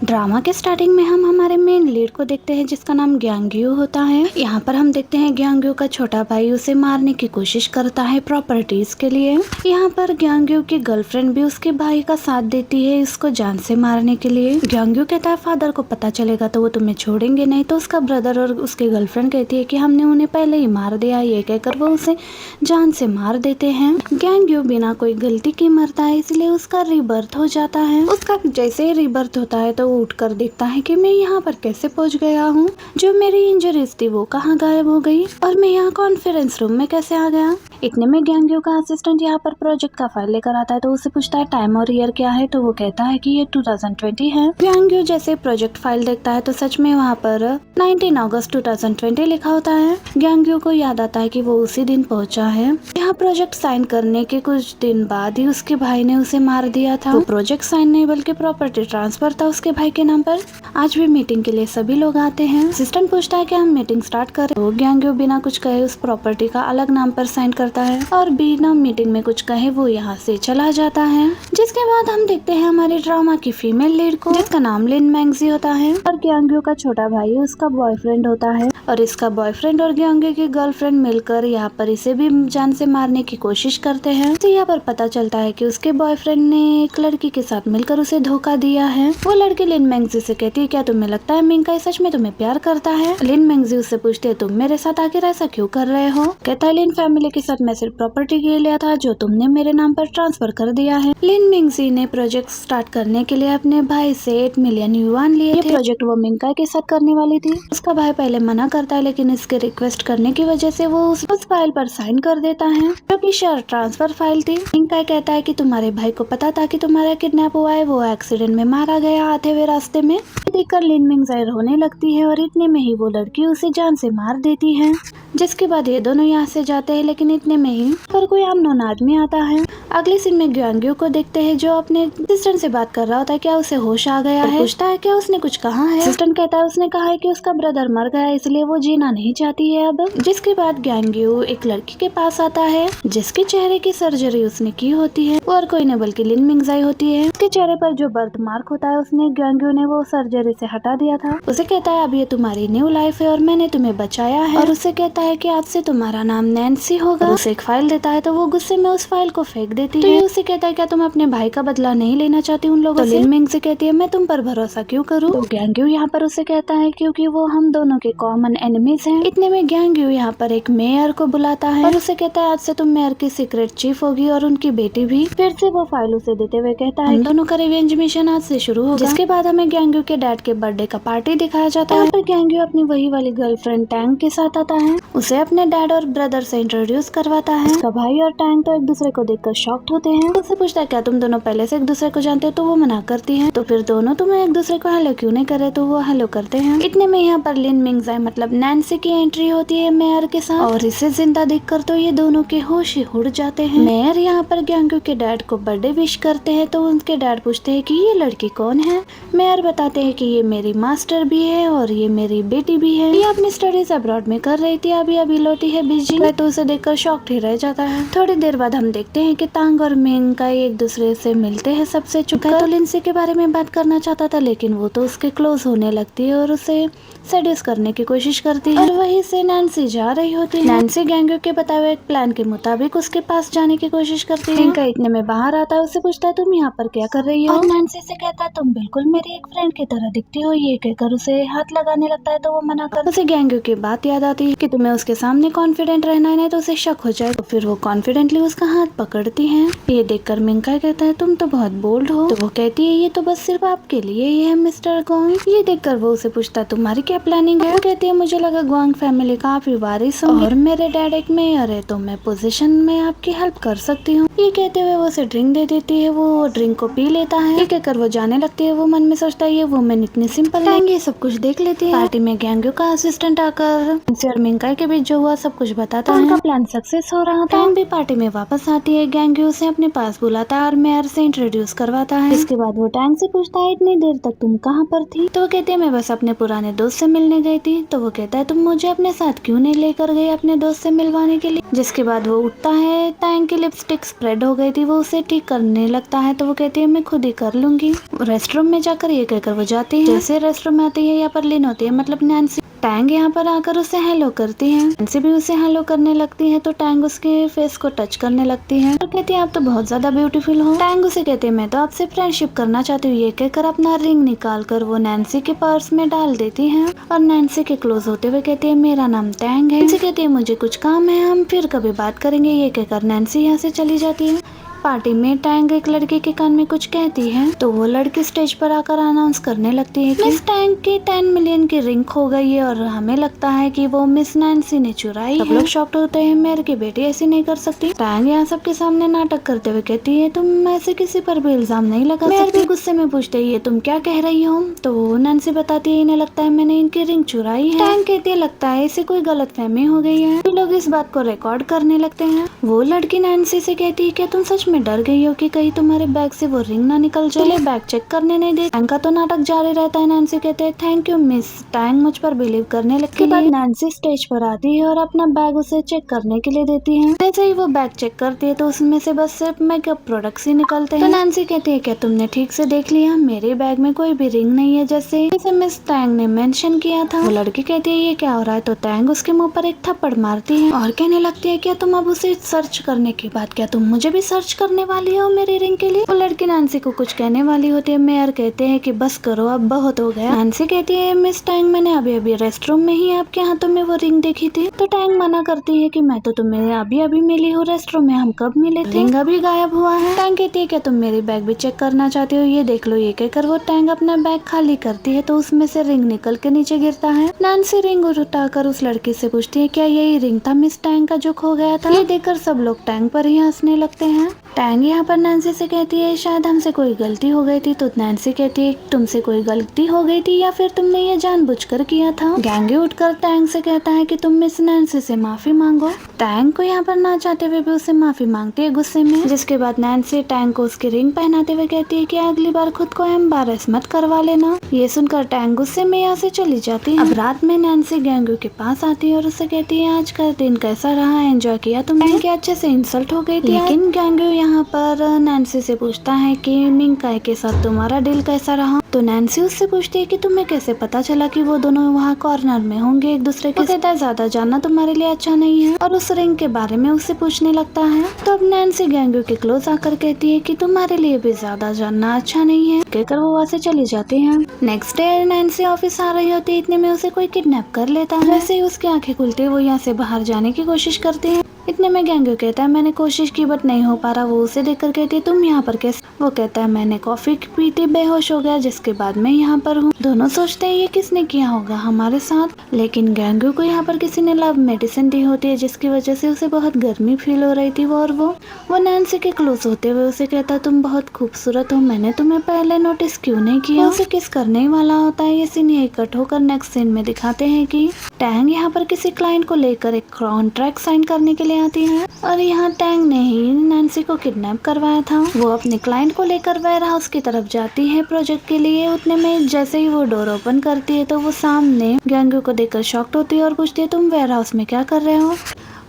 Drama के starting में हम हमारे मेन लीड को देखते हैं जिसका नाम ग्यांग्यू होता है। यहाँ पर हम देखते हैं ग्यांग्यू का छोटा भाई उसे मारने की कोशिश करता है प्रॉपर्टीज के लिए। यहाँ पर ग्यांग्यू की गर्लफ्रेंड भी उसके भाई का साथ देती है इसको जान से मारने के लिए। ग्यांग्यू कहता है फादर को पता चलेगा तो वो तुम्हें छोड़ेंगे नहीं। तो उसका ब्रदर और उसकी गर्लफ्रेंड कहती है कि हमने उन्हें पहले ही मार दिया। ये कहकर वो उसे जान से मार देते हैं। ग्यांग्यू बिना कोई गलती के मरता है इसलिए उसका रीबर्थ हो जाता है। उसका जैसे ही रीबर्थ होता है तो वो उठकर देखता है कि मैं यहाँ पर कैसे पहुँच गया हूँ, जो मेरी इंजरीज थी वो कहाँ गायब हो गई और मैं यहाँ कॉन्फ्रेंस रूम में कैसे आ गया। इतने में ग्यांग्यू का असिस्टेंट यहाँ पर प्रोजेक्ट का फाइल लेकर आता है तो उसे पूछता है टाइम और ईयर क्या है। तो वो कहता है कि ये 2020 है। ग्यांग्यू जैसे प्रोजेक्ट फाइल देखता है तो सच में वहाँ पर 19 अगस्त 2020 लिखा होता है। ग्यांग्यू को याद आता है कि वो उसी दिन पहुँचा है। यहाँ प्रोजेक्ट साइन करने के कुछ दिन बाद ही उसके भाई ने उसे मार दिया था। वो प्रोजेक्ट साइन नहीं बल्कि प्रॉपर्टी ट्रांसफर था उसके भाई के नाम पर। आज भी मीटिंग के लिए सभी लोग आते हैं। असिस्टेंट पूछता है कि हम मीटिंग स्टार्ट करें। तो ग्यांग्यू बिना कुछ कहे उस प्रॉपर्टी का अलग नाम पर साइन करता है और बिना मीटिंग में कुछ कहे वो यहाँ से चला जाता है। जिसके बाद हम देखते हैं हमारे ड्रामा की फीमेल लीड को जिसका नाम लिन मैंगजी होता है और ग्यांग्यू का छोटा भाई उसका बॉयफ्रेंड होता है और इसका बॉयफ्रेंड और ग्यांग्यू की गर्लफ्रेंड मिलकर यहाँ पर इसे भी जान से मारने की कोशिश करते हैं। तो यहाँ पर पता चलता है कि उसके बॉयफ्रेंड ने एक लड़की के साथ मिलकर उसे धोखा दिया है। वो लड़की लिन मैंगजी से कहती है क्या तुम्हें लगता है मिंकाई सच में तुम्हें प्यार करता है। लिन मैंगजी उससे पूछती है तुम मेरे साथ आखिर ऐसा क्यों कर रहे हो। कहता है लिन फैमिली के साथ मैं सिर्फ प्रॉपर्टी के लिए लिया था जो तुमने मेरे नाम पर ट्रांसफर कर दिया है। लिन मैंगजी ने प्रोजेक्ट स्टार्ट करने के लिए अपने भाई से 8 मिलियन युआन लिए थे। प्रोजेक्ट वो मिंकाई के साथ करने वाली थी। उसका भाई पहले मना करता है लेकिन इसके रिक्वेस्ट करने की वजह से वो उस फाइल पर साइन कर देता है जो कि शेयर ट्रांसफर फाइल थी। मिंकाई कहता है कि तुम्हारे भाई को पता था कि तुम्हारा किडनैप हुआ है, वो एक्सीडेंट में मारा गया आते हुए रास्ते में। देखकर लिन मैंगजी रोने लगती है और इतने में ही वो लड़की उसे जान से मार देती है। जिसके बाद ये दोनों यहाँ से जाते हैं लेकिन इतने में ही पर कोई अननोन आदमी आता है। अगले सीन में ग्यांग्यू को देखते हैं जो अपने असिस्टेंट से बात कर रहा होता है। क्या उसे होश आ गया है। पूछता है क्या उसने कुछ कहा है। असिस्टेंट कहता है उसने कहा है कि उसका ब्रदर मर गया है इसलिए वो जीना नहीं चाहती है अब। जिसके बाद ग्यांग्यू एक लड़की के पास आता है जिसके चेहरे की सर्जरी उसने की होती है और कोई नहीं बल्कि लिन मैंगजी होती है। उसके चेहरे पर जो बर्थ मार्क होता है उसने ग्यांग्यू ने वो सर्जरी से हटा दिया था। उसे कहता है अब ये तुम्हारी न्यू लाइफ है और मैंने तुम्हें बचाया है और उसे कहता है कि आज से तुम्हारा नाम नैन्सी होगा। उसे एक फाइल देता है तो वो गुस्से में उस फाइल को फेंक देती है। तो उसे कहता है क्या तुम अपने भाई का बदला नहीं लेना चाहती उन लोगों से। लिन मैंगजी कहती है मैं तुम पर भरोसा क्यों करूँ। तो ग्यांग्यू यहाँ पर उसे कहता है क्योंकि वो हम दोनों के कॉमन एनिमीज हैं। इतने में ग्यांग्यू यहाँ पर एक मेयर को बुलाता है और उसे कहता है आज से तुम मेयर की सीक्रेट चीफ होगी और उनकी बेटी भी। फिर से वो फाइल उसे देते हुए कहता है दोनों का रिवेंज मिशन आज से शुरू होगा। जिसके बाद हमें ग्यांग्यू के डैड के बर्थडे का पार्टी दिखाया जाता है। यहाँ पर ग्यांग्यू अपनी वही वाली गर्लफ्रेंड टैंग के साथ आता है। उसे अपने डैड और ब्रदर से इंट्रोड्यूस करवाता है। उसका भाई और टैंग तो एक दूसरे को देखकर शॉक्ड होते हैं। उससे पूछता है क्या तुम दोनों पहले से एक दूसरे को जानते हो। तो वो मना करती है। तो फिर दोनों तुम्हें एक दूसरे को हेलो क्यों नहीं करे। तो वो हेलो करते हैं। इतने में यहाँ पर लिन मैंगजी मतलब नैन्सी की एंट्री होती है मेयर के साथ और इसे जिंदा देखकर तो ये दोनों के होश ही उड़ जाते हैं। मेयर यहाँ पर ग्यांग्यू के डैड को बर्थडे विश करते हैं तो उनके डैड पूछते हैं कि ये लड़की कौन है। मेयर बताते हैं कि ये मेरी मास्टर भी है और ये मेरी बेटी भी है। ये अपनी स्टडीज अब्रॉड में कर रही थी, अभी लौटी है बीजिंग। तो उसे देखकर शॉक्ड ही रह जाता है। थोड़ी देर बाद हम देखते हैं कि तांग और मिंकाई एक दूसरे से मिलते हैं। सबसे चुका तो लिंसी के बारे में बात करना चाहता था लेकिन वो तो उसके क्लोज होने लगती है और उसे सेड्यूस करने की कोशिश करती है और वहीं से नैन्सी जा रही होती है। नैन्सी ग्यांग्यू के बताए हुए प्लान के मुताबिक उसके पास जाने की कोशिश करती है। मिंकाई इतने में बाहर आता है। उससे पूछता है तुम यहाँ पर क्या कर रही हो। और नैन्सी से कहता है तुम बिल्कुल मेरी एक फ्रेंड की तरह दिखती हो। ये कहकर उसे हाथ लगाने लगता है तो वो मना कर। उसे ग्यांग्यू की बात याद आती है कि तुम्हें उसके सामने कॉन्फिडेंट रहना है नहीं तो उसे शक हो जाए। तो फिर वो कॉन्फिडेंटली उसका हाथ पकड़ती है। ये देखकर मिंकाई कहता है तुम तो बहुत बोल्ड हो। तो वो कहती है ये तो बस सिर्फ आपके लिए ही है मिस्टर गोंग। ये देखकर वो उसे पूछता है तुम्हारी क्या प्लानिंग है। वो कहती है मुझे लगा गोंग फैमिली का आप ही वारिस हो और मेरे डैड एक मेयर है तो मैं पोजीशन में आपकी हेल्प कर सकती हूँ। ये कहते हुए वो उसे ड्रिंक दे देती है। वो ड्रिंक को पी लेता है। ये कहकर वो जाने लगती है। वो मन में सोचता है ये वुमेन इतनी सिंपल है, ये सब कुछ देख लेती है। पार्टी में ग्यांग्यू का असिस्टेंट आकर नैन्सी और मिंकाई के बीच जो हुआ सब कुछ बताता है। उनका प्लान सक्सेस हो रहा था। टैंग भी पार्टी में वापस आती है। गैंग्यू उसे अपने पास बुलाता है और मेयर से इंट्रोड्यूस करवाता है। इसके बाद वो टैंग से पूछता है इतनी देर तक तुम कहाँ पर थी? तो वो कहती है मैं बस अपने पुराने दोस्त से मिलने गई थी। तो वो कहता है तुम मुझे अपने साथ क्यों नहीं लेकर गए अपने दोस्त से मिलवाने के लिए? जिसके बाद वो उठता है। टैंग की लिपस्टिक स्प्रेड हो गई थी, वो उसे ठीक करने लगता है। तो वो कहती है मैं खुद ही कर लूंगी। रेस्टरूम में जाकर ये कहकर वो जाती है। जैसे रेस्टरूम में आती है यहाँ पर लिन होती है, मतलब नैन्सी। टैंग यहाँ पर आकर उसे हेलो करती है। नैन्सी भी उसे हेलो करने लगती है। तो टैंग उसके फेस को टच करने लगती है और कहती है आप तो बहुत ज्यादा ब्यूटीफुल हो। टैंग उसे कहते हैं मैं तो आपसे फ्रेंडशिप करना चाहती हूँ। ये कहकर अपना रिंग निकाल कर वो नैन्सी के पर्स में डाल देती है और नैन्सी के क्लोज होते हुए कहती है मेरा नाम टैंग है। नैन्सी कहती है मुझे कुछ काम है, हम फिर कभी बात करेंगे। ये कहकर नैन्सी यहाँ से चली जाती है। पार्टी में टैंग एक लड़के के कान में कुछ कहती है तो वो लड़की स्टेज पर आकर अनाउंस करने लगती है कि मिस टैंग की 10 मिलियन की रिंग खो गई है और हमें लगता है कि वो मिस नैन्सी ने चुराई है। सब लोग शॉक्ड होते हैं, मेयर की बेटी ऐसी नहीं कर सकती। टैंग यहाँ सबके सामने नाटक करते हुए कहती है तुम ऐसे किसी पर भी इल्जाम नहीं लगा सकती। मेयर भी गुस्से में पूछते है तुम क्या कह रही हो? तो वो नैन्सी बताती है इन्हें लगता है मैंने इनकी रिंग चुराई है। टैंग कहती है लगता है इसे कोई गलतफहमी हो गई है। लोग इस बात को रिकॉर्ड करने लगते हैं। वो लड़की नैन्सी से कहती है क्या तुम सच में डर गई हो कि कहीं तुम्हारे बैग से वो रिंग ना निकल जाए? बैग चेक करने नहीं दे। टैंग का तो नाटक जारी रहता है। नैन्सी कहते हैं थैंक यू मिस। टैंग मुझ पर बिलीव करने लगती है। बाद नैन्सी स्टेज पर आती है और अपना बैग उसे चेक करने के लिए देती है। जैसे ही वो बैग चेक करती है तो उसमें से बस सिर्फ मेकअप प्रोडक्ट्स ही निकलते हैं। तो नैन्सी कहती है क्या तुमने ठीक से देख लिया? मेरे बैग में कोई भी रिंग नहीं है जैसे मिस टैंग ने मेंशन किया था। वो लड़की कहती है ये क्या हो रहा है? तो टैंग उसके मुंह पर एक थप्पड़ मारती है और कहने लगती है क्या तुम अब उसे सर्च करने के बाद क्या तुम मुझे भी सर्च करने वाली हो मेरी रिंग के लिए? वो लड़की नैन्सी को कुछ कहने वाली होती है। मेयर कहते हैं कि बस करो अब बहुत हो गया। नैन्सी कहती है मिस टैंग मैंने अभी अभी रेस्टरूम में ही आपके हाथों में वो रिंग देखी थी। तो टैंग मना करती है कि मैं तो तुम्हें अभी अभी मिली हूँ रेस्टरूम में, हम कब मिले थे? रिंग अभी गायब हुआ है। टैंग कहती है क्या तुम मेरी बैग भी चेक करना चाहती हो? ये देख लो। ये कहकर वो टैंग अपना बैग खाली करती है तो उसमें से रिंग निकल के नीचे गिरता है। नैन्सी रिंग उठाकर उस लड़की से पूछती है क्या यही रिंग था मिस टैंग का जो खो गया था? ये देखकर सब लोग टैंग पर ही हंसने लगते हैं। टैंग यहाँ पर नैन्सी से कहती है शायद हमसे कोई गलती हो गई थी। तो नैन्सी कहती है तुमसे कोई गलती हो गई थी या फिर तुमने ये जानबूझकर किया था? गैंग्यू उठकर टैंग से कहता है कि तुम मिस नैन्सी से माफी मांगो। टैंग को यहाँ पर ना चाहते हुए भी उससे माफी मांगती है गुस्से में। जिसके बाद नैन्सी टैंग को उसकी रिंग पहनाते हुए कहती है कि अगली बार खुद को एम्बैरेस मत करवा लेना। ये सुनकर टैंग गुस्से में यहाँ से चली जाती है। अब रात में नैन्सी गैंग्यू के पास आती है और उससे कहती है आज का दिन कैसा रहा, एंजॉय किया तुमने? टैंग के अच्छे से इंसल्ट हो गई थी। लेकिन गैंग्यू यहाँ पर नैन्सी से पूछता है कि मिंकाई के साथ तुम्हारा डील कैसा रहा? तो नैन्सी उससे पूछती है कि तुम्हें कैसे पता चला कि वो दोनों वहाँ कॉर्नर में होंगे एक दूसरे के? कहता है ज्यादा जानना तुम्हारे लिए अच्छा नहीं है और उस रिंग के बारे में उससे पूछने लगता है। तो अब नैन्सी गैंग्यू के क्लोज आकर कहती है कि तुम्हारे लिए भी ज्यादा जानना अच्छा नहीं है। कहकर वो वहाँ से चली जाती है। नेक्स्ट डे नैन्सी ऑफिस आ रही होती है, इतने में उसे कोई किडनैप कर लेता है। वैसे ही उसकी आंखें खुलती है, वो यहाँ से बाहर जाने की कोशिश करती है। इतने में गैंग्यू कहता है मैंने कोशिश की बट नहीं हो पा रहा। वो उसे देखकर कहती है तुम यहाँ पर कैसे? वो कहता है मैंने कॉफी पीते बेहोश हो गया जिसके बाद मैं यहाँ पर हूँ। दोनों सोचते हैं ये किसने किया होगा हमारे साथ। लेकिन गैंग्यू को यहाँ पर किसी ने लव मेडिसिन दी होती है जिसकी वजह से उसे बहुत गर्मी फील हो रही थी। वो नैन्सी के क्लोज होते हुए उसे कहता है तुम बहुत खूबसूरत हो, मैंने तुम्हें पहले नोटिस क्यों नहीं किया? उसे किस करने वाला होता है। ये सीन यही कट होकर नेक्स्ट सीन में दिखाते हैं कि टैंग यहाँ पर किसी क्लाइंट को लेकर एक कॉन्ट्रैक्ट साइन करने के लिए आती है और यहाँ टैंग ने ही नैन्सी को किडनैप करवाया था। वो अपने क्लाइंट को लेकर वेयर हाउस की तरफ जाती है प्रोजेक्ट के लिए। उतने में जैसे ही वो डोर ओपन करती है तो वो सामने गैंग्यू को देखकर शॉक्ड होती है और पूछती है तुम वेयर हाउस में क्या कर रहे हो?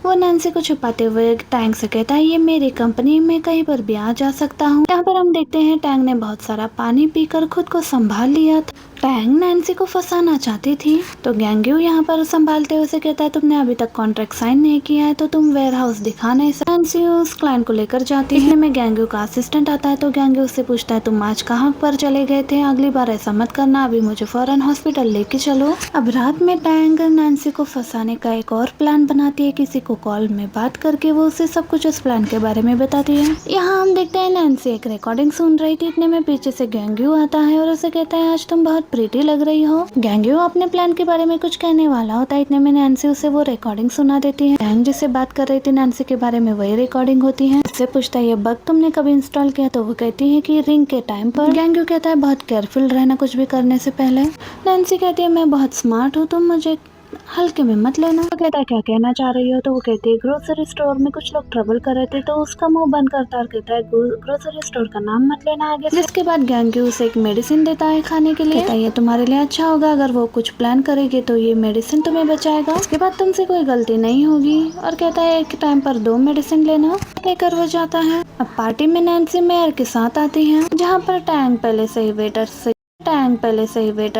वो नैन्सी को छुपाते हुए टैंग से कहता है ये मेरी कंपनी में कहीं पर भी आ जा सकता हूँ। यहाँ पर हम देखते हैं टैंग ने बहुत सारा पानी पीकर खुद को संभाल लिया था। टैंग नैन्सी को फंसाना चाहती थी तो गैंग्यू यहाँ पर संभालते हुए कहता है तुमने अभी तक कॉन्ट्रैक्ट साइन नहीं किया है तो तुम वेयर हाउस दिखा नहीं सकते। नैन्सी उस क्लाइंट को लेकर जाती है। में गैंग्यू का असिस्टेंट आता है तो गैंग्यू उससे पूछता है तुम आज कहाँ पर चले गए थे? अगली बार ऐसा मत करना, अभी मुझे फौरन हॉस्पिटल लेके चलो। अब रात में टैंग नैन्सी को फंसाने का एक और प्लान बनाती है। किसी को कॉल में बात करके वो उसे सब कुछ उस प्लान के बारे में बताती है। यहाँ हम देखते हैं नैन्सी एक रिकॉर्डिंग सुन रही थी। इतने में पीछे से गैंग्यू आता है और उसे कहता है आज तुम बहुत प्रीटी लग रही हो। गैंग्यू अपने प्लान के बारे में कुछ कहने वाला होता है। इतने में नैन्सी उसे वो रिकॉर्डिंग सुना देती है। टैंग जिससे बात कर रही थी नैन्सी के बारे में वही रिकॉर्डिंग होती है। उससे पूछता है ये बग तुमने कभी इंस्टॉल किया? तो वो कहती है कि रिंग के टाइम पर। गैंग्यू कहता है बहुत केयरफुल रहना कुछ भी करने से पहले। नैन्सी कहती है मैं बहुत स्मार्ट हूँ, तुम मुझे हल्के में मत लेना। वो कहता है क्या कहना चाह रही हो? तो वो कहती है ग्रोसरी स्टोर में कुछ लोग ट्रबल कर रहे थे, तो उसका मुंह बंद करता है और कहता है ग्रोसरी स्टोर का नाम मत लेना आगे से। जिसके बाद गैंग्यू उसे एक मेडिसिन देता है खाने के लिए। कहता है ये तुम्हारे लिए अच्छा होगा, अगर वो कुछ प्लान करेगी तो ये मेडिसिन तुम्हें बचाएगा, उसके बाद तुमसे कोई गलती नहीं होगी। और कहता है एक टाइम पर 2 मेडिसिन लेना, लेकर वो जाता है। अब पार्टी में नैन्सी मेयर के साथ आती है, जहाँ पर टैंग पहले से ही वेटर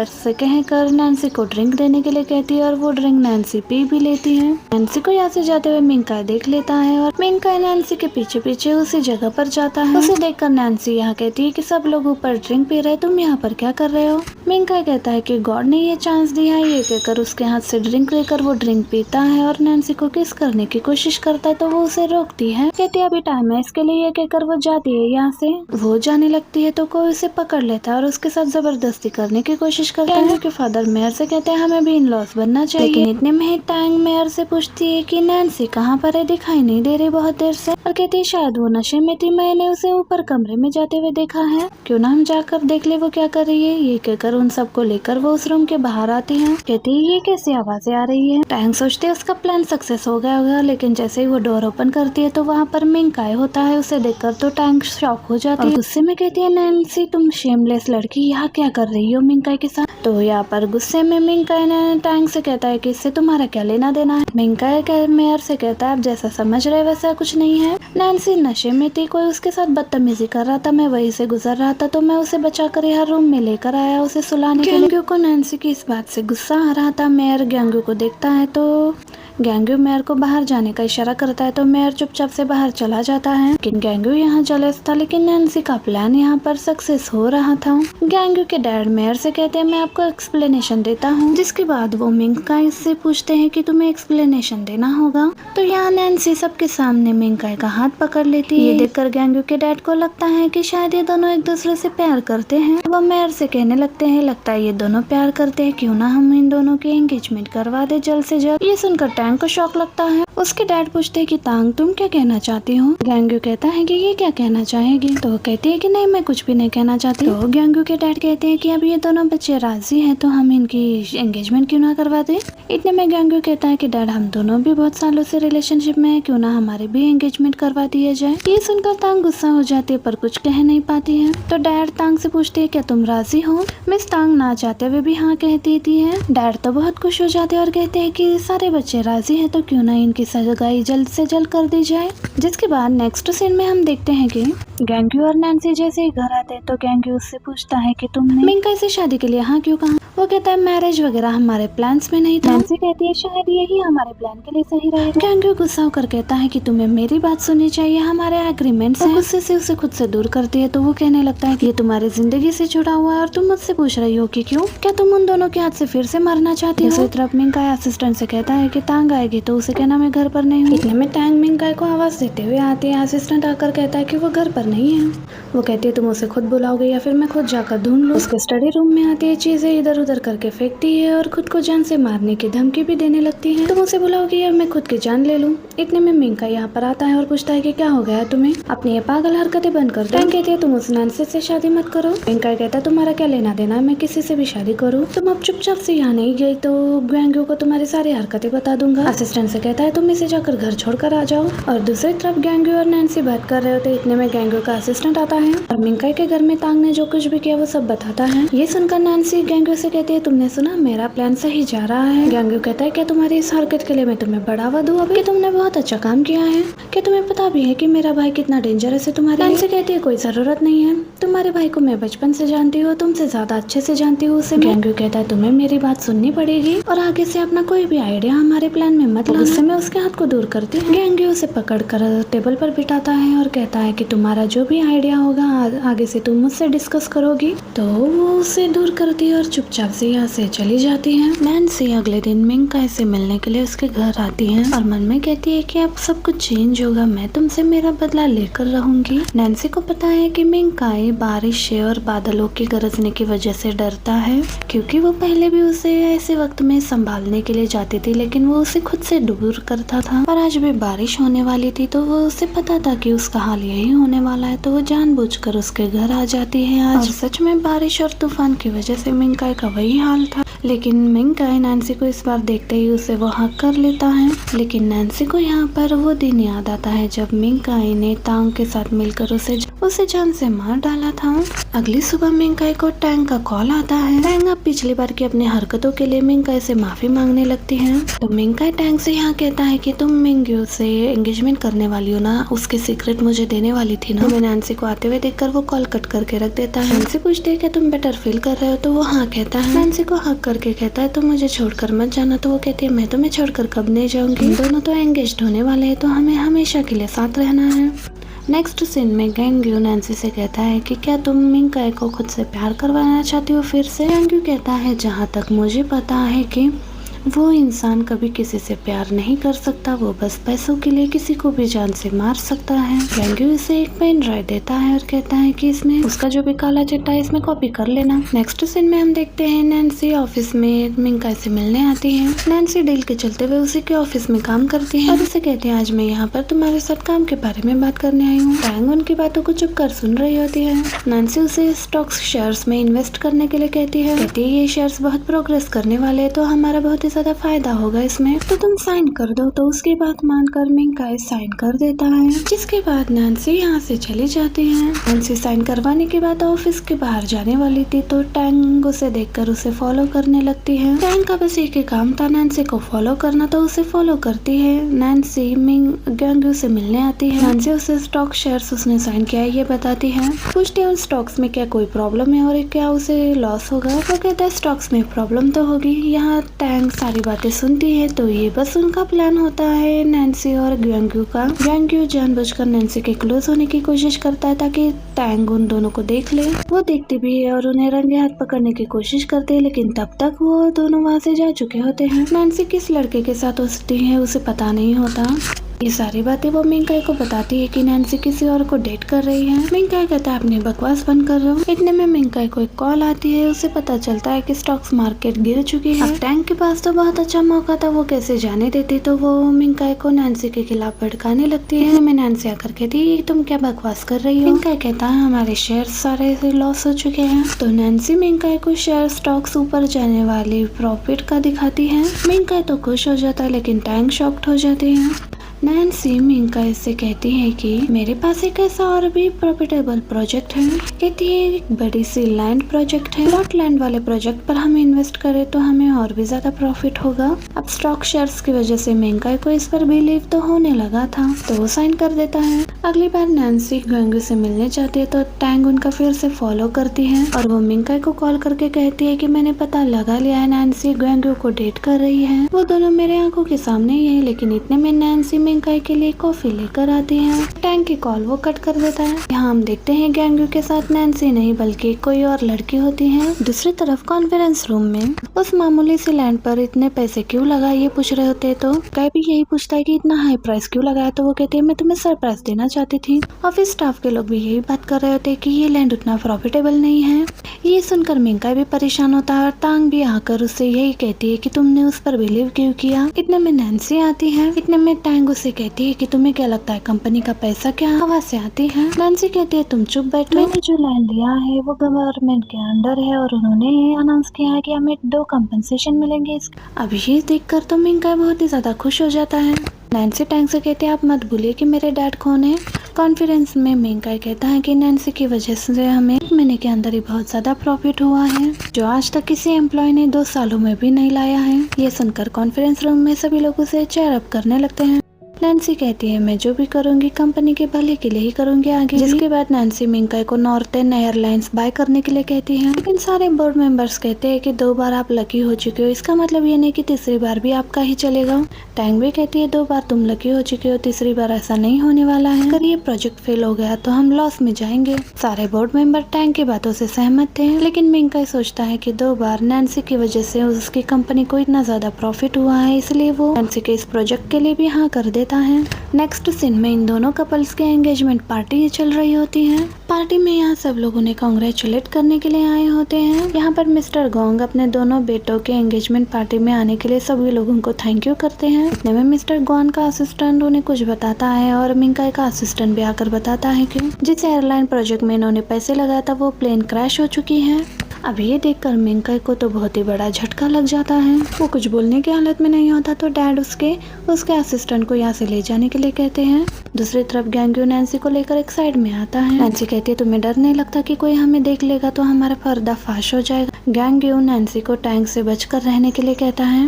से कहकर नैन्सी को ड्रिंक देने के लिए कहती है और वो ड्रिंक नैन्सी पी भी लेती है। नैन्सी को यहाँ से जाते हुए मिंकाई देख लेता है और मिंकाई नैन्सी के पीछे पीछे उसी जगह पर जाता है। उसे देखकर नैन्सी यहाँ कहती है कि सब लोग ऊपर ड्रिंक पी रहे, तुम यहाँ पर क्या कर रहे हो? मिंकाई कहता है कि गॉड ने ये चांस दिया है। ये कहकर उसके हाथ से ड्रिंक लेकर वो ड्रिंक पीता है और नैन्सी को किस करने की कोशिश करता है, तो वो उसे रोकती है। कहती है अभी टाइम है इसके लिए। ये कहकर वो जाती है यहाँ से। वो जाने लगती है तो कोई उसे पकड़ लेता है और उसके साथ जबरदस्ती करने की कोशिश करता है। कि फादर मेयर से कहते हैं हमें भी इन लॉस बनना चाहिए। लेकिन इतने में ही टैंग मेयर से पूछती है कि नैन्सी कहाँ पर है, दिखाई नहीं दे रही बहुत देर से। और कहती है शायद वो नशे में थी, मैंने उसे ऊपर कमरे में जाते हुए देखा है, क्यों ना हम जाकर देख ले वो क्या कर रही है। ये कहकर उन सबको लेकर वो उस रूम के बाहर आती है। कहती है ये कैसी आवाजें आ रही है? टैंग सोचती है उसका प्लान सक्सेस हो गया होगा, लेकिन जैसे ही वो डोर ओपन करती है तो वहाँ पर मिंकाई होता है। उसे देखकर तो टैंग शॉक हो जाती है। गुस्से में कहती है नैन्सी तुम शेमलेस लड़की यहाँ क्या कर रही हो मिंकाई के साथ? तो यहाँ पर गुस्से में मिंकाई ने टैंग से कहता है कि इससे तुम्हारा क्या लेना देना है। मिंकाई मेयर से कहता है आप जैसा समझ रहे वैसा कुछ नहीं है। नैन्सी नशे में थी, कोई उसके साथ बदतमीजी कर रहा था, मैं वहीं से गुजर रहा था तो मैं उसे बचाकर यहाँ रूम में लेकर आया उसे सुलाने के लिए। गैंग्यू को नैन्सी की इस बात से गुस्सा आ रहा था। मेयर गैंग्यू को देखता है तो गैंग्यू मेयर को बाहर जाने का इशारा करता है तो मेयर चुपचाप से बाहर चला जाता है। लेकिन गैंग्यू यहाँ जेलस था, लेकिन नैन्सी का प्लान यहाँ पर सक्सेस हो रहा था। गैंग्यू के डैड मेयर से कहते हैं मैं आपको एक्सप्लेनेशन देता हूँ, जिसके बाद वो मिंकाई से पूछते हैं कि तुम्हें एक्सप्लेनेशन देना होगा। तो यहाँ नैन्सी सबके सामने मिंकाई का हाथ पकड़ लेती है। ये देखकर गैंग्यू के डैड को लगता है कि शायद ये दोनों एक दूसरे से प्यार करते हैं। वो मेयर से कहने लगते हैं लगता है ये दोनों प्यार करते हैं, क्यों ना हम इन दोनों की एंगेजमेंट करवा दे जल्द से जल्द। ये सुनकर टैंग को शॉक लगता है। उसके डैड पूछते हैं कि तांग तुम क्या कहना चाहती हो? गैंग्यू कहता है कि ये क्या कहना चाहेगी? तो वो कहती है कि नहीं मैं कुछ भी नहीं कहना चाहती। तो गैंग्यू के डैड कहते हैं कि अब ये दोनों बच्चे राजी हैं तो हम इनकी एंगेजमेंट क्यों ना करवा दे। इतने में गैंग्यू कहता है कि डैड हम दोनों भी बहुत सालों से रिलेशनशिप में है, क्यों ना हमारे भी एंगेजमेंट करवा दिया जाए। ये सुनकर तांग गुस्सा हो जाती है पर कुछ कह नहीं पाती है। तो डैड तांग से पूछते है क्या तुम राजी हो? मिस तांग ना चाहते हुए भी हाँ कह देती है। डैड तो बहुत खुश हो जाते हैं और कहते हैं कि सारे बच्चे राजी है तो क्यों ना इनकी सगाई जल्द से जल्द कर दी जाए। जिसके बाद नेक्स्ट सीन में हम देखते हैं कि गैंग्यू और नैन्सी जैसे ही घर आते हैं तो गैंग्यू उससे पूछता है कि तुमने मिंकाई से शादी के लिए हाँ क्यों कहा? वो कहता है मैरिज वगैरह हमारे प्लान्स में नहीं था। नैन्सी कहती है शायद यही हमारे प्लान के लिए सही रहेगा। गैंग्यू गुस्सा होकर कहता है कि तुम्हें मेरी बात सुननी चाहिए, हमारे एग्रीमेंट्स हैं। गुस्से से उसे खुद से दूर करती है तो वो कहने लगता है कि ये तुम्हारी जिंदगी से जुड़ा हुआ है और तुम मुझसे पूछ रही हो कि क्यों, क्या तुम उन दोनों के हाथ से फिर से मरना चाहती हो? दूसरी तरफ मिंकाई असिस्टेंट से कहता है कि तांग आएगी तो उसे कहना मैं घर पर नहीं हूँ। इतने में टैंग मिंकाई को आवाज देते हुए आती है। असिस्टेंट आकर कहता है कि वो घर पर नहीं है। वो कहती है तुम उसे खुद बुलाओगे या फिर मैं खुद जाकर ढूंढ लूं। उसके स्टडी रूम में आती है, चीजें इधर उधर करके फेंकती है और खुद को जान से मारने की धमकी भी देने लगती है। तुम उसे बुलाओगे या मैं खुद की जान ले लूं। इतने में मिंकाई यहाँ पर आता है और पूछता है कि क्या हो गया तुम्हें, अपनी ये पागल हरकतें बंद कर दो। टैंग कहती है तुम उस नैन्सी से शादी मत करो। मिंकाई कहता है तुम्हारा क्या लेना देना है मैं किसी से भी शादी करूँ, तुम अब चुपचाप से यहाँ नहीं गई तो गैंग्यू को तुम्हारी सारी हरकतें बता दूंगा। असिस्टेंट से कहता है तुम इसे जाकर घर छोड़कर आ जाओ। और दूसरी तरफ गैंग्यू और नैन्सी बात कर रहे होते। इतने में गैंग्यू का असिस्टेंट आता है और मिंकाई के घर में तांग ने जो कुछ भी किया वो सब बताता है। ये सुनकर नैन्सी गैंग्यू से कहती है तुमने सुना मेरा प्लान सही जा रहा है। गैंग्यू कहता है क्या तुम्हारी इस हरकत के लिए मैं तुम्हें बढ़ावा दूं? अभी तुमने बहुत अच्छा काम किया है। क्या तुम्हें पता भी है कि मेरा भाई कितना डेंजरस है तुम्हारे लिए? नैन्सी कहती है कोई जरूरत नहीं है, तुम्हारे भाई को मैं बचपन से जानती हूँ, तुमसे ज्यादा अच्छे से जानती हूँ उसे। गैंग्यू कहता है तुम्हें मेरी बात सुननी पड़ेगी और आगे से अपना कोई भी आइडिया हमारे प्लान में मत लाना। गुस्से में उसके हाथ को दूर करती है। गैंग्यू उसे पकड़कर टेबल पर बिठाता है और कहता है कि तुम्हारा जो भी आइडिया होगा आगे से तुम मुझसे डिस्कस करोगी। तो वो उसे दूर करती है और चुपचाप से यहाँ से चली जाती है। नैन्सी अगले दिन मिंकाई से मिलने के लिए उसके घर आती है और मन में कहती है कि अब सब कुछ चेंज होगा, मैं तुमसे मेरा बदला लेकर रहूंगी। नैन्सी को पता है कि मिंकाई बारिश और बादलों के गरजने की वजह से डरता है, क्योंकि वो पहले भी उसे ऐसे वक्त में संभालने के लिए जाती थी लेकिन वो उसे खुद से दूर कर करता था। पर आज भी बारिश होने वाली थी तो वो उसे पता था कि उसका हाल यही होने वाला है, तो वो जानबूझकर उसके घर आ जाती है आज। और सच में बारिश और तूफान की वजह से मिंकाई का वही हाल था। लेकिन मिंकाई नैन्सी को इस बार देखते ही उसे वो हक कर लेता है। लेकिन नैन्सी को यहाँ पर वो दिन याद आता है जब मिंकाई ने तांग के साथ मिलकर उसे जान से मार डाला था। अगली सुबह मिंकाई को टैंग का कॉल आता है। टैंग अब पिछली बार की अपनी हरकतों के लिए मिंकाई से माफी मांगने लगती है। तो मिंकाई टैंग से यहाँ कहता है कि तुम मिंग्यू से एंगेजमेंट करने वाली हो ना, उसके सीक्रेट मुझे देने वाली थी ना। तो नैन्सी को आते हुए देखकर वो कॉल कट करके रख देता है। नैन्सी पूछती है कि तुम बेटर फील कर रहे हो, तो वो हाँ कहता है। नैन्सी को हक करके कहता है तुम मुझे छोड़कर मत जाना, तो वो कहती है मैं तुम्हें छोड़कर कब नहीं जाऊंगी, दोनों तो एंगेज्ड होने वाले हैं, तो हमें हमेशा के लिए साथ रहना है। नेक्स्ट सीन में गैंग्यू नैन्सी से कहता है कि क्या तुम मिंकाई को खुद से प्यार करवाना चाहती हो फिर से। गैंग्यू कहता है जहाँ तक मुझे पता है कि वो इंसान कभी किसी से प्यार नहीं कर सकता, वो बस पैसों के लिए किसी को भी जान से मार सकता है। गैंग्यू इसे एक पेन ड्राइव देता है और कहता है कि इसमें उसका जो भी काला चिट्ठा है इसमें कॉपी कर लेना। नेक्स्ट सीन में हम देखते हैं नैन्सी ऑफिस में मिंकाई से मिलने आती है। नैन्सी डील के चलते हुए उसी के ऑफिस में काम करती है और उसे कहती है आज मैं यहाँ पर तुम्हारे साथ काम के बारे में बात करने आई हूँ। टैंग उनकी बातों को चुप कर सुन रही होती है। नैन्सी उसे स्टॉक्स शेयर्स में इन्वेस्ट करने के लिए कहती है ये शेयर्स बहुत प्रोग्रेस करने वाले हैं, तो हमारा बहुत ज्यादा फायदा होगा इसमें, तो तुम साइन कर दो। तो उसकी बात मानकर मिंकाई साइन कर देता है, जिसके बाद नैन्सी यहाँ से चली जाती है। नैन्सी साइन करवाने के बाद ऑफिस के बाहर जाने वाली थी तो टैंग उसे देखकर उसे फॉलो करने लगती है। टैंग का बस एक ही काम था नैन्सी को फॉलो करना, तो उसे फॉलो करती है। नैन्सी गैंग्यू से मिलने आती है। नैन्सी उसे स्टॉक शेयर्स उसने साइन किया है ये बताती है। पूछती है स्टॉक्स में क्या कोई प्रॉब्लम है और क्या उसे लॉस होगा। वो कहता है स्टॉक्स में प्रॉब्लम तो होगी। यहाँ टैंग सारी बातें सुनती है तो ये बस उनका प्लान होता है नैन्सी और गैंग्यू का। गैंग्यू जानबूझकर नैन्सी के क्लोज होने की कोशिश करता है ताकि टैंग उन दोनों को देख ले। वो देखती भी है और उन्हें रंगे हाथ पकड़ने की कोशिश करते हैं, लेकिन तब तक वो दोनों वहाँ से जा चुके होते हैं। नैन्सी किस लड़के के साथ होती है उसे पता नहीं होता। ये सारी बातें वो मिंकाई को बताती है कि नैन्सी किसी और को डेट कर रही है। मिंकाई कहता है अपनी बकवास बंद कर रहा हूँ। इतने में मिंकाई को एक कॉल आती है। उसे पता चलता है कि स्टॉक्स मार्केट गिर चुकी है। अब टैंक के पास तो बहुत अच्छा मौका था, वो कैसे जाने देती, तो वो मिंकाई को नैन्सी के खिलाफ भड़काने लगती है। मैं नैन्सी आकर कहती तुम क्या बकवास कर रही हो। मिंकाई कहता है हमारे शेयर सारे लॉस हो चुके हैं। तो नैन्सी मिंकाई को शेयर स्टॉक्स ऊपर जाने वाली प्रॉफिट का दिखाती है। मिंकाई तो खुश हो जाता है लेकिन टैंक शॉक्ड हो जाती है। नैन्सी मिंकाई से कहती है कि मेरे पास एक ऐसा और भी प्रॉफिटेबल प्रोजेक्ट है। कहती है एक बड़ी सी लैंड प्रोजेक्ट है। प्लॉट लैंड वाले प्रोजेक्ट पर हम इन्वेस्ट करें तो हमें और भी ज्यादा प्रॉफिट होगा। अब स्टॉक शेयर्स की वजह से मिंकाई को इस पर बिलीव तो होने लगा था, तो वो साइन कर देता है। अगली बार नैन्सी गैंग्यू से मिलने जाती है तो टैंग उनका फिर से फॉलो करती है और वो मिंकाई को कॉल करके कहती है कि मैंने पता लगा लिया है नैन्सी गैंग्यू को डेट कर रही है। वो दोनों मेरे आंखों के सामने ही है। लेकिन इतने में नैन्सी मिंकाई के लिए कॉफी लेकर आती है। टैंग की कॉल वो कट कर देता है। यहाँ हम देखते हैं गैंग्यू के साथ नैन्सी नहीं बल्कि कोई और लड़की होती है। दूसरी तरफ कॉन्फ्रेंस रूम में उस मामूली सी लैंड पर इतने पैसे क्यों लगाए ये पूछ रहे होते तो गाय भी यही पूछता है कि इतना हाई प्राइस क्यों लगाया, तो वो कहती है मैं तुम्हें सरप्राइज देना चाहती थी। ऑफिस स्टाफ के लोग भी यही बात कर रहे होते कि ये लैंड उतना प्रॉफिटेबल नहीं है। ये सुनकर मिंकाई भी परेशान होता है और तांग भी आकर उससे यही कहती है कि तुमने उस पर बिलीव क्यों किया। इतने में नैन्सी आती है। इतने में टैंग उसे कहती है कि तुम्हें क्या लगता है कंपनी का पैसा क्या हवा से आती है। नैन्सी कहती है तुम चुप बैठो, मैंने जो लैंड लिया है वो गवर्नमेंट के अंडर है और उन्होंने अनाउंस किया है कि हमें 2 कंपनसेशन मिलेंगे। अब ये देखकर तो मिंकाई बहुत ही ज्यादा खुश हो जाता है। नैन्सी टैंग से कहती है आप मत भूलिए कि मेरे डैड कौन है। कॉन्फ्रेंस में मिंकाई कहता है कि नैन्सी की वजह से हमें 1 महीने के अंदर ही बहुत ज्यादा प्रॉफिट हुआ है, जो आज तक किसी एम्प्लॉय ने 2 सालों में भी नहीं लाया है। ये सुनकर कॉन्फ्रेंस रूम में सभी लोग उसे चेयर अप करने लगते हैं। नैन्सी कहती है मैं जो भी करूंगी कंपनी के भले के लिए ही करूंगी आगे। जिसके बाद नैन्सी मिंकाई को नॉर्थर्न एयरलाइंस बाय करने के लिए कहती है। लेकिन सारे बोर्ड मेंबर्स कहते हैं कि 2 बार आप लकी हो चुके हो, इसका मतलब ये नहीं कि तीसरी बार भी आपका ही चलेगा। टैंग भी कहती है 2 बार तुम लकी हो चुके हो, तीसरी बार ऐसा नहीं होने वाला है। अगर ये प्रोजेक्ट फेल हो गया तो हम लॉस में जाएंगे। सारे बोर्ड मेंबर टैंग की बातों से सहमत थे, लेकिन मिंकाई सोचता है कि 2 बार नैन्सी की वजह से उसकी कंपनी को इतना ज्यादा प्रॉफिट हुआ है, इसलिए वो नैन्सी के इस प्रोजेक्ट के लिए भी हाँ कर देता देता है। नेक्स्ट सीन में इन दोनों कपल्स के एंगेजमेंट पार्टी चल रही होती है। पार्टी में यहाँ सब लोग उन्हें कांग्रेचुलेट करने के लिए आए होते हैं। यहाँ पर मिस्टर गोंग अपने दोनों बेटों के एंगेजमेंट पार्टी में आने के लिए सभी लोगों को थैंक यू करते हैं। इतने में मिस्टर गोंग का असिस्टेंट उन्हें कुछ बताता है और मिंकाई का असिस्टेंट भी आकर बताता है कि जिस एयरलाइन प्रोजेक्ट में इन्होंने पैसे लगाया था वो प्लेन क्रैश हो चुकी है। अब ये देखकर मिंकाई को तो बहुत ही बड़ा झटका लग जाता है। वो कुछ बोलने की हालत में नहीं होता तो डैड उसके असिस्टेंट को यहाँ से ले जाने के लिए कहते हैं। दूसरी तरफ गैंग्यू नैन्सी को लेकर एक साइड में आता है। नैन्सी कहती है तुम्हें डर नहीं लगता कि कोई हमें देख लेगा तो हमारा पर्दाफाश हो जाएगा। गैंग्यू नैन्सी को टैंक से बचकर रहने के लिए कहता है।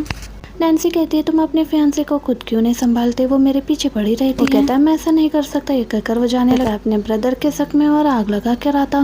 नैन्सी कहती है तुम अपने फियांसे को खुद क्यों नहीं संभालते, वो मेरे पीछे पड़ी रहती है। कहता है मैं ऐसा नहीं कर सकता। ये कहकर वो जाने लगा। अपने ब्रदर के शक में और आग लगा कर आता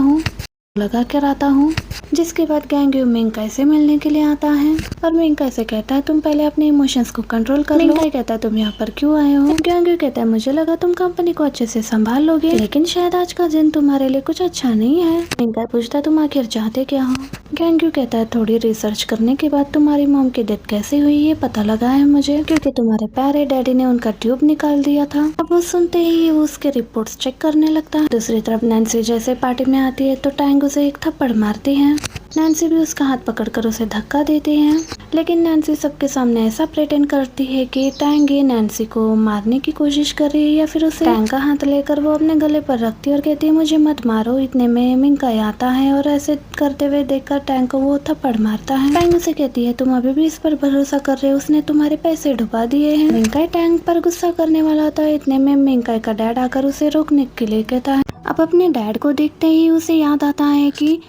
हूँ। जिसके बाद गैंग्यू मिंकाई से मिलने के लिए आता है और मिंकाई से कहता है तुम पहले अपने इमोशंस को कंट्रोल कर लो। मिंकाई कहता है तुम यहाँ पर क्यों आए हो। गैंग्यू कहता है मुझे लगा तुम कंपनी को अच्छे से संभाल लोगे, लेकिन शायद आज का दिन तुम्हारे लिए कुछ अच्छा नहीं है। मिंकाई पूछता है तुम आखिर चाहते क्या हो। गैंग्यू कहता है थोड़ी रिसर्च करने के बाद तुम्हारी मॉम की डेथ कैसे हुई ये पता लगा है मुझे, क्योंकि तुम्हारे प्यारे डैडी ने उनका ट्यूब निकाल दिया था। अब वो सुनते ही वो उसके रिपोर्ट्स चेक करने लगता है। दूसरी तरफ नैन्सी जैसे पार्टी में आती है तो टैंग उसे एक थप्पड़ मारती है। नैन्सी भी उसका हाथ पकड़कर उसे धक्का देती है, लेकिन नैन्सी सबके सामने ऐसा प्रेटेंड करती है कि टैंग ये नैन्सी को मारने की कोशिश कर रही है या फिर उसे टैंग का हाथ लेकर वो अपने गले पर रखती है और कहती है मुझे मत मारो। इतने में मिंकाई आता है और ऐसे करते हुए देखकर टैंग को वो थप्पड़ मारता है। टैंग उसे कहती है तुम अभी भी इस पर भरोसा कर रहे हो, उसने तुम्हारे पैसे डुबा दिए हैं। मिंकाई टैंग पर गुस्सा करने वाला होता है। इतने में मिंकाई का डैड आकर उसे रोकने के लिए कहता है। अब अपने डैड को देखते ही उसे याद आता है कि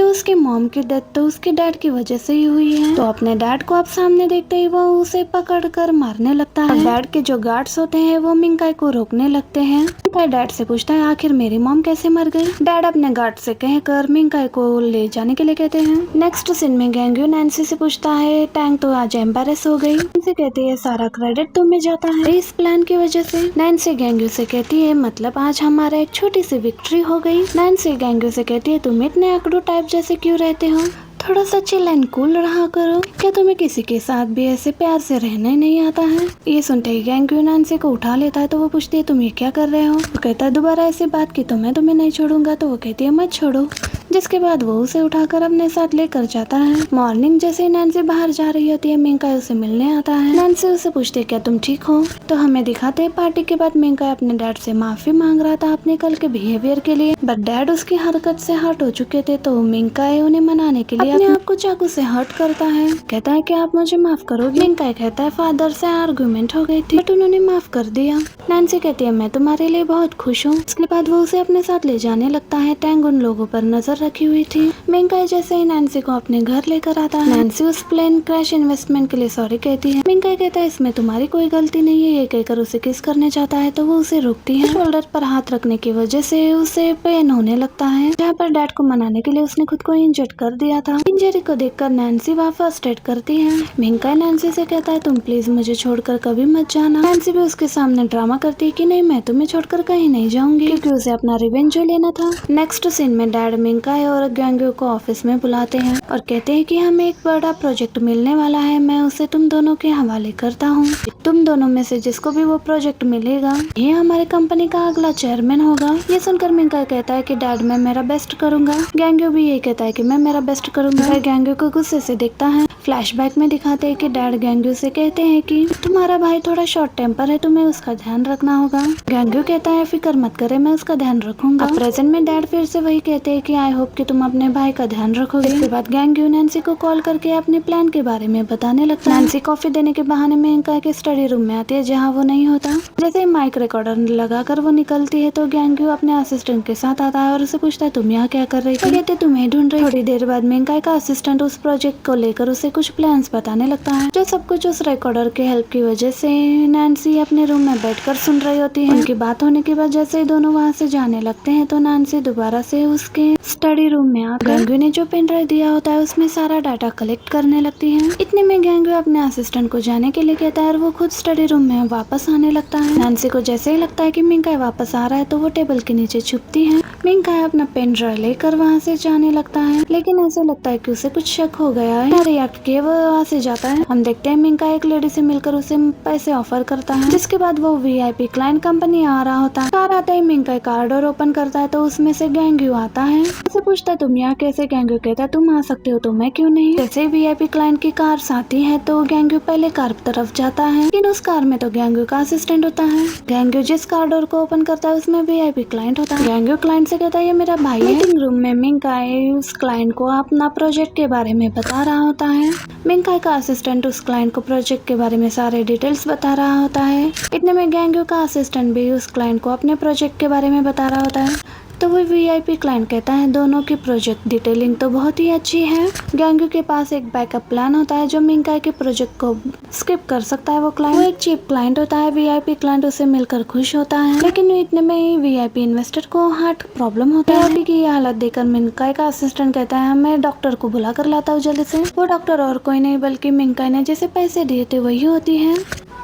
उसके मॉम की डेथ तो उसके डैड की वजह से ही हुई है। तो अपने डैड को अब सामने देखते ही वो उसे पकड़कर मारने लगता है। डैड के जो गार्ड्स होते हैं वो मिंकाई को रोकने लगते हैं। मिंकाई डैड से पूछता है आखिर मेरी मॉम कैसे मर गई। डैड अपने गार्ड से कहकर मिंकाई को ले जाने के लिए कहते हैं। नेक्स्ट सीन में गैंग्यू नैन्सी से पूछता है टैंग तो आज एम्बेरस हो गई। नैन्सी कहती है सारा क्रेडिट तुम्हें जाता है इस प्लान की वजह से। नैन्सी गैंग्यू से कहती है मतलब आज हमारा एक छोटी सी विक्ट्री हो गई। नैन्सी गैंग्यू से कहती है तुम इतने अकड़ू टाइप जैसे क्यों रहते हो, थोड़ा सा चिल एंड कूल रहा करो। क्या तुम्हें किसी के साथ भी ऐसे प्यार से रहना नहीं आता है। ये सुनते ही गैंग्यू नैन्सी को उठा लेता है तो वो पूछती है तुम ये क्या कर रहे हो। वो कहता है दोबारा ऐसी बात की तो मैं तुम्हें नहीं छोड़ूंगा। तो वो कहती है मत छोड़ो। जिसके बाद वो उसे उठाकर अपने साथ लेकर जाता है। मॉर्निंग जैसे नैन्सी बाहर जा रही होती है मिंकाई उसे मिलने आता है। नैन्सी उसे पूछती है क्या तुम ठीक हो। तो हमें दिखाते हैं पार्टी के बाद मिंकाई अपने डैड से माफी मांग रहा था अपने कल के बिहेवियर के लिए, बट डैड उसकी हरकत से हर्ट हो चुके थे। तो मिंकाई उन्हें मनाने के लिए अपने आप को चाकू से हर्ट करता है। कहता है कि आप मुझे माफ करोगे। मिंकाई कहता है फादर से आर्गुमेंट हो गई थी बट उन्होंने माफ कर दिया। नैन्सी कहती है मैं तुम्हारे लिए बहुत खुश हूँ। इसके बाद वो उसे अपने साथ ले जाने लगता है। टैंग उन लोगों पर नजर रखी हुई थी। मिंकाई जैसे ही नैन्सी को अपने घर लेकर आता है। नैन्सी उस प्लेन क्रैश इन्वेस्टमेंट के लिए सॉरी कहती है। मिंकाई कहता है इसमें तुम्हारी कोई गलती नहीं है। ये कहकर उसे किस करने चाहता है तो वो उसे रोकती है। शोल्डर पर हाथ रखने की वजह से उसे पेन होने लगता है, जहाँ पर डैड को मनाने के लिए उसने खुद को इंजर्ड कर दिया था। इंजरी को देखकर नैन्सी वहाँ फर्स्ट एड करती है। मिंकाई नैन्सी से कहता है तुम प्लीज मुझे छोड़कर कभी मत जाना। नैन्सी भी उसके सामने ड्रामा करती है कि नहीं मैं तुम्हें छोड़कर कहीं नहीं जाऊंगी, क्योंकि उसे अपना रिवेंज लेना था। नेक्स्ट सीन में डैड मिंकाई और गैंग्यू को ऑफिस में बुलाते हैं और कहते हैं कि हमें एक बड़ा प्रोजेक्ट मिलने वाला है, मैं उसे तुम दोनों के हवाले करता हूँ। तुम दोनों में से जिसको भी वो प्रोजेक्ट मिलेगा ये हमारे कंपनी का अगला चेयरमैन होगा। ये सुनकर मिंकाई कहता है कि डैड मैं मेरा बेस्ट करूंगा। गैंग्यू भी यही कहता है कि मैं मेरा बेस्ट करूंगा। गैंग्यू को गुस्से से देखता है। फ्लैशबैक में दिखाते हैं कि डैड गैंग्यू से कहते हैं कि तुम्हारा भाई थोड़ा शॉर्ट टेम्पर है, तुम्हें उसका ध्यान रखना होगा। गैंग्यू कहता है फिक्र मत करे मैं उसका ध्यान रखूंगा। प्रेजेंट में डैड फिर से वही कहते हैं कि आई होप कि तुम अपने भाई का ध्यान रखोगे। इसके बाद गैंग्यू नैन्सी को कॉल करके अपने प्लान के बारे में बताने लगता है। नैन्सी कॉफी देने के बहाने में मिंकाई के स्टडी रूम में आती है जहाँ वो नहीं होता। जैसे ही माइक रिकॉर्डर लगाकर वो निकलती है तो गैंग्यू अपने असिस्टेंट के साथ आता है और उसे पूछता है तुम यहाँ क्या कर रही थी। कहते तुम्हें ढूंढ रही। थोड़ी देर बाद मिंकाई का असिस्टेंट उस प्रोजेक्ट को लेकर उसे कुछ प्लान्स बताने लगता है, जो सब कुछ उस रिकॉर्डर के हेल्प की वजह से नैन्सी अपने रूम में बैठकर सुन रही होती है। उनकी बात होने के बाद जैसे ही दोनों वहाँ से जाने लगते हैं तो नैन्सी दोबारा से उसके स्टडी रूम में आकर गैंग्यू ने जो पेन ड्राइव दिया होता है उसमें सारा डाटा कलेक्ट करने लगती है। इतने में गैंग्यू अपने असिस्टेंट को जाने के लिए कहता है और वो खुद स्टडी रूम में वापस आने लगता है। नैन्सी को जैसे ही लगता है कि मिंकाई वापस आ रहा है तो वो टेबल के नीचे छुपती है। मिंकाई अपना पेन ड्राइव लेकर वहाँ से जाने लगता है, लेकिन ऐसा लगता है कि उसे कुछ शक हो गया है। रिएक्ट के वो वहाँ से जाता है। हम देखते हैं मिंका एक लेडी से मिलकर उसे पैसे ऑफर करता है, जिसके बाद वो VIP क्लाइंट कंपनी आ रहा होता है। कार आता ही मिंका कार डोर ओपन करता है तो उसमें से गैंग्यू आता है। उसे पूछता है तुम यहाँ कैसे? गैंग्यू कहता है तुम आ सकते हो तो मैं क्यों नहीं। जैसे VIP क्लाइंट की कार आती है तो गैंग्यू पहले कार तरफ जाता है, लेकिन उस कार में तो गैंग्यू का असिस्टेंट होता है। गैंग्यू जिस कार डोर को ओपन करता है उसमें VIP क्लाइंट होता है। गैंग्यू क्लाइंट से कहता है ये मेरा भाई है। मीटिंग रूम में मिंका उस क्लाइंट को अपना प्रोजेक्ट के बारे में बता रहा होता है। मिंका का असिस्टेंट उस क्लाइंट को प्रोजेक्ट के बारे में सारे डिटेल्स बता रहा होता है। इतने में गैंग्यू का असिस्टेंट भी उस क्लाइंट को अपने प्रोजेक्ट के बारे में बता रहा होता है। तो वो VIP क्लाइंट कहता है दोनों की प्रोजेक्ट डिटेलिंग तो बहुत ही अच्छी है। गैंग्यू के पास एक बैकअप प्लान होता है जो मिंका के प्रोजेक्ट को स्किप कर सकता है। वो क्लाइंट वो एक चीप क्लाइंट होता है। VIP क्लाइंट उसे मिलकर खुश होता है, लेकिन इतने में ही VIP इन्वेस्टर को हार्ट प्रॉब्लम होता है। VIP की हालत देखकर मिंका का असिस्टेंट कहता है मैं डॉक्टर को बुला कर लाता हूँ जल्दी से। वो डॉक्टर और कोई नहीं बल्कि मिंका ने जैसे पैसे दिए थे वही होती है।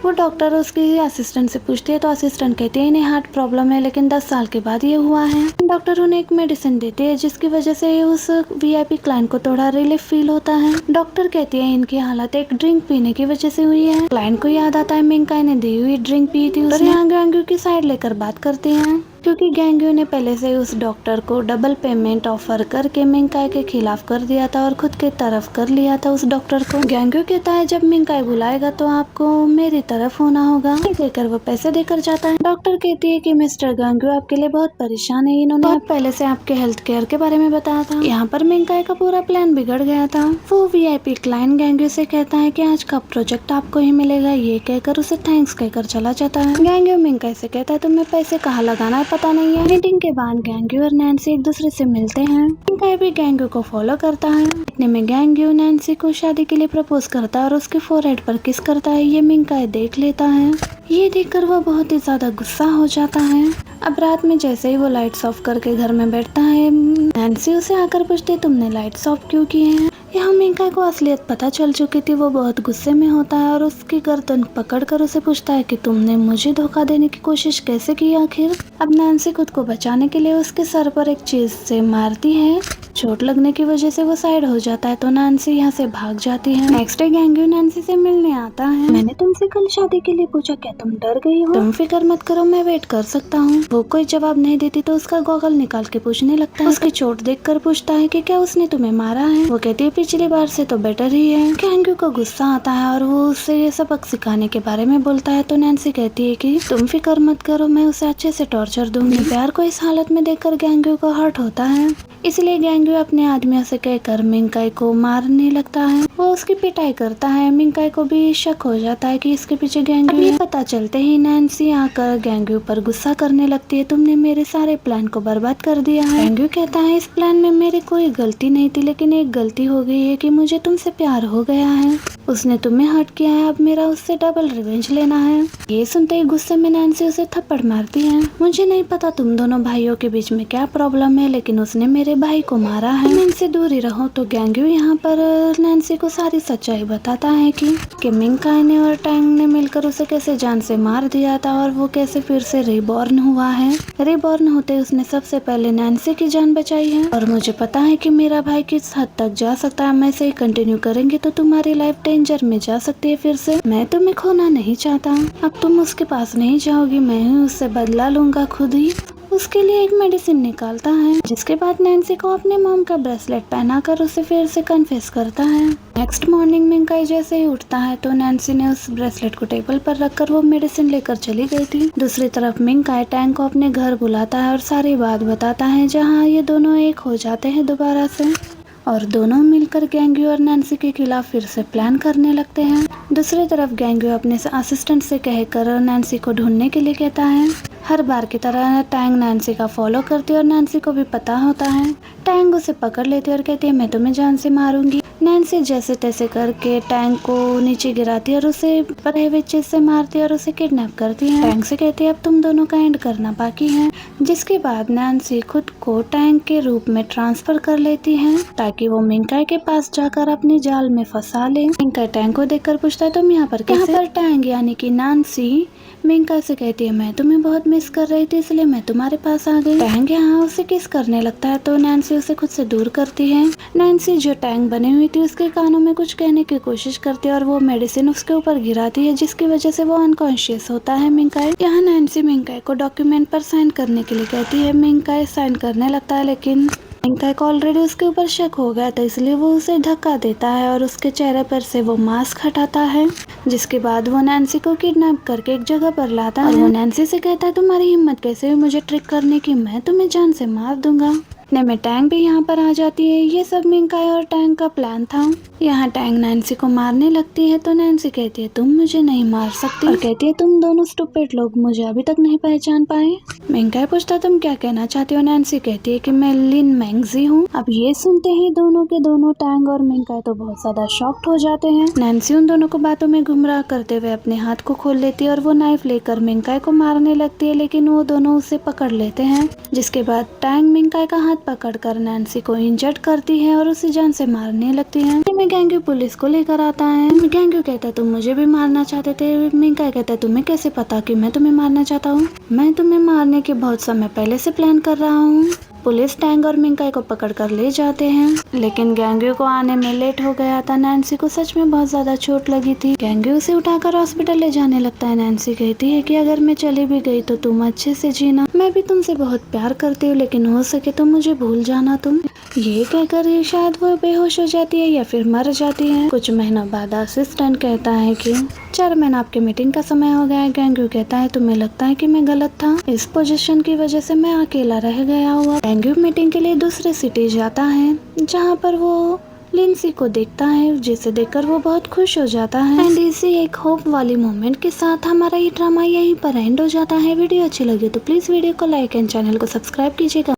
वो डॉक्टर उसकी असिस्टेंट से पूछती है तो असिस्टेंट कहती है इन्हें हार्ट प्रॉब्लम है, लेकिन 10 साल के बाद ये हुआ है। डॉक्टर उन्हें एक मेडिसिन देती है जिसकी वजह से उस VIP क्लाइंट को थोड़ा रिलीफ फील होता है। डॉक्टर कहती है इनकी हालत एक ड्रिंक पीने की वजह से हुई है। क्लाइंट को याद आता है मिंका ने दी हुई ड्रिंक पी थी। उसने गैंग्यू की साइड लेकर बात करती है, क्योंकि गैंग्यू ने पहले से उस डॉक्टर को डबल पेमेंट ऑफर करके मिंका के खिलाफ कर दिया था और खुद के तरफ कर लिया था उस डॉक्टर को। गैंग्यू कहता है जब मिंका बुलाएगा तो आपको मेरी तरफ होना होगा। कहकर वो पैसे देकर जाता है। डॉक्टर कहती है कि मिस्टर गैंग्यू आपके लिए बहुत परेशान है, इन्होंने बहुत पहले से आपके हेल्थ केयर के बारे में बताया था। यहाँ पर मिंका का पूरा प्लान बिगड़ गया था। वो VIP क्लाइंट गैंग्यू से कहता है कि आज का प्रोजेक्ट आपको ही मिलेगा। ये कहकर उसे थैंक्स कहकर चला जाता है। गैंग्यू मिंका से कहता है तुम्हें पैसे कहाँ लगाना है पता नहीं है। मीटिंग के बाद गैंग्यू और नैन्सी एक दूसरे से मिलते हैं। मिंका भी गैंग्यू को फॉलो करता है। इतने में गैंग्यू नैन्सी को शादी के लिए प्रपोज करता है और उसके फोरहेड पर किस करता है। ये मिंका देख लेता है। ये देखकर वो बहुत ही ज्यादा गुस्सा हो जाता है। अब रात में जैसे ही वो लाइट्स ऑफ करके घर में बैठता है, नैन्सी उसे आकर पूछती है तुमने लाइट्स ऑफ क्यों किए हैं। यहाँ मिंका को असलियत पता चल चुकी थी। वो बहुत गुस्से में होता है और उसकी गर्दन पकड़कर उसे पूछता है कि तुमने मुझे धोखा देने की कोशिश कैसे की आखिर। अब नैन्सी खुद को बचाने के लिए उसके सर पर एक चीज से मारती है। चोट लगने की वजह से वो साइड हो जाता है तो नैन्सी यहाँ से भाग जाती है। नेक्स्ट डे गैंग्यू नैन्सी से मिलने आता है। मैंने तुमसे कल शादी के लिए पूछा, क्या तुम डर गई हो? तुम फिक्र मत करो, मैं वेट कर सकता हूँ। वो कोई जवाब नहीं देती तो उसका गॉगल निकाल के पूछने लगता है। उसकी चोट देखकर पूछता है कि क्या उसने तुम्हें मारा है। वो कहती है पिछली बार से तो बेटर ही है। गैंग्यू को गुस्सा आता है और वो उसे ये सबक सिखाने के बारे में बोलता है तो नैन्सी कहती है कि तुम फिक्र मत करो, मैं उसे अच्छे से टॉर्चर दूंगी। प्यार को इस हालत में देखकर गैंग्यू को हर्ट होता है, इसलिए गैंग्यू अपने आदमियों से कहकर मिंकाई को मारने लगता है। वो उसकी पिटाई करता है। मिंकाई को भी शक हो जाता है कि इसके पीछे गैंग्यू है। पता चलते ही नैन्सी आकर गैंग्यू पर गुस्सा करने लगती है, तुमने मेरे सारे प्लान को बर्बाद कर दिया है। गैंग्यू कहता है इस प्लान में मेरी कोई गलती नहीं थी, लेकिन एक गलती हो गई है कि मुझे तुमसे प्यार हो गया है। उसने तुम्हें हर्ट किया है, अब मेरा उससे डबल रिवेंज लेना है। ये सुनते ही गुस्से में नैन्सी उसे थप्पड़ मारती है। मुझे नहीं पता तुम दोनों भाइयों के बीच में क्या प्रॉब्लम है, लेकिन उसने मेरे भाई को मारा है, तुम इनसे दूर ही रहो। तो गैंग्यू यहाँ पर नैन्सी को सारी सच्चाई बताता है कि मिंकाई ने और टैंग ने मिलकर उसे कैसे जान से मार दिया था और वो कैसे फिर से रिबॉर्न हुआ है। रिबॉर्न होते उसने सबसे पहले नैन्सी की जान बचाई है और मुझे पता है कि मेरा भाई किस हद तक जा सकता है। मैं इसे कंटिन्यू करेंगे तो तुम्हारी लाइफ डेंजर में जा सकती है फिर से। मैं तुम्हें खोना नहीं चाहता। अब तुम उसके पास नहीं जाओगी, मैं ही उससे बदला लूंगा खुद ही। उसके लिए एक मेडिसिन निकालता है, जिसके बाद नैन्सी को अपने मॉम का ब्रेसलेट पहनाकर उसे फिर से कन्फेस करता है। नेक्स्ट मॉर्निंग मिंकाई जैसे ही उठता है तो नैन्सी ने उस ब्रेसलेट को टेबल पर रखकर वो मेडिसिन लेकर चली गई थी। दूसरी तरफ मिंकाई टैंग को अपने घर बुलाता है और सारी बात बताता है, जहाँ ये दोनों एक हो जाते हैं दोबारा से और दोनों मिलकर गैंग्यू और नैन्सी के खिलाफ फिर से प्लान करने लगते हैं। दूसरी तरफ गैंग्यू अपने असिस्टेंट से कहकर नैन्सी को ढूंढने के लिए कहता है। हर बार की तरह टैंग नैन्सी का फॉलो करती है और नैन्सी को भी पता होता है। टैंग उसे पकड़ लेती है और कहती है मैं तुम्हें जान से मारूंगी। नैन्सी जैसे तैसे करके टैंग को नीचे गिराती है और उसे प्राइवेट चीज से मारती है और उसे किडनैप करती है। टैंग से कहती है अब तुम दोनों का एंड करना बाकी है। जिसके बाद नैन्सी खुद को टैंग के रूप में ट्रांसफर कर लेती है ताकि वो मिंकाई के पास जाकर अपने जाल में फंसा ले। मिंकाई टैंग को देखकर पूछता है तुम यहाँ पर कैसे? यहाँ पर टैंग यानी कि नैन्सी मिंकाई से कहती है मैं तुम्हें बहुत मिस कर रही थी, इसलिए मैं तुम्हारे पास आ गई। टैंग यहाँ उसे किस करने लगता है तो नैन्सी उसे खुद से दूर करती है। नैन्सी जो टैंग बनी हुई नीति उसके कानों में कुछ कहने की कोशिश करती है और वो मेडिसिन उसके ऊपर गिराती है, जिसकी वजह से वो अनकॉन्शियस होता है। मिंकाई यहाँ नैन्सी मिंकाई को डॉक्यूमेंट पर साइन करने के लिए कहती है। मिंकाई साइन करने लगता है, लेकिन मिंकाई को ऑलरेडी उसके ऊपर शक हो गया था, इसलिए वो उसे धक्का देता है और उसके चेहरे पर से वो मास्क हटाता है। जिसके बाद वो नैन्सी को किडनैप करके एक जगह पर लाता है और वो नैन्सी से कहता है, तुम्हारी हिम्मत कैसे हुई मुझे ट्रिक करने की, मैं तुम्हें जान से मार दूंगा। इतने में टैंग भी यहाँ पर आ जाती है। ये सब मिंकाई और टैंग का प्लान था। यहाँ टैंग नैन्सी को मारने लगती है तो नैन्सी कहती है, तुम मुझे नहीं मार सकती, और कहती है, तुम दोनों स्टूपिड लोग मुझे अभी तक नहीं पहचान पाए। मिंकाई पूछता, तुम क्या कहना चाहती हो? नैन्सी कहती है कि मैं लिन मैंगजी हूँ। अब ये सुनते ही दोनों के दोनों टैंग और मिंकाई तो बहुत ज्यादा शॉक्ड हो जाते हैं। नैन्सी उन दोनों को बातों में गुमराह करते हुए अपने हाथ को खोल लेती है और वो नाइफ लेकर मिंकाई को मारने लगती है, लेकिन वो दोनों उसे पकड़ लेते हैं। जिसके बाद टैंग मिंकाई का हाथ पकड़कर नैन्सी को इंजर्ड करती है और उसे जान से मारने लगती है। गैंग्यू पुलिस को लेकर आता है। गैंग्यू कहता है, तुम मुझे भी मारना चाहते थे। मिंकाई कहता है, तुम्हें कैसे पता कि मैं तुम्हें मारना चाहता हूँ? मैं तुम्हें मारने के बहुत समय पहले से प्लान कर रहा हूँ। पुलिस टैंग और मिंकाई को पकड़कर ले जाते हैं, लेकिन गैंग्यू को आने में लेट हो गया था। नैन्सी को सच में बहुत ज्यादा चोट लगी थी। गैंग्यू उसे उठाकर हॉस्पिटल ले जाने लगता है। नैन्सी कहती है कि अगर मैं चली भी गई तो तुम अच्छे से जीना, मैं भी तुमसे बहुत प्यार करती हूँ, लेकिन हो सके तो मुझे भूल जाना तुम। ये कहकर ही शायद वो बेहोश हो जाती है या फिर मर जाती है। कुछ महीनों बाद असिस्टेंट कहता है कि चेयरमैन, आपके मीटिंग का समय हो गया है। गैंग्यू कहता है, तुम्हें लगता है कि मैं गलत था? इस पोजीशन की वजह से मैं अकेला रह गया हुआ। गैंग्यू मीटिंग के लिए दूसरे सिटी जाता है, जहाँ पर वो लिंसी को देखता है, जिसे देखकर वो बहुत खुश हो जाता है। एंड इसी एक होप वाली मोमेंट के साथ हमारा ये ड्रामा यहीं पर एंड हो जाता है। वीडियो अच्छी लगी तो प्लीज वीडियो को लाइक एंड चैनल को सब्सक्राइब कीजिएगा।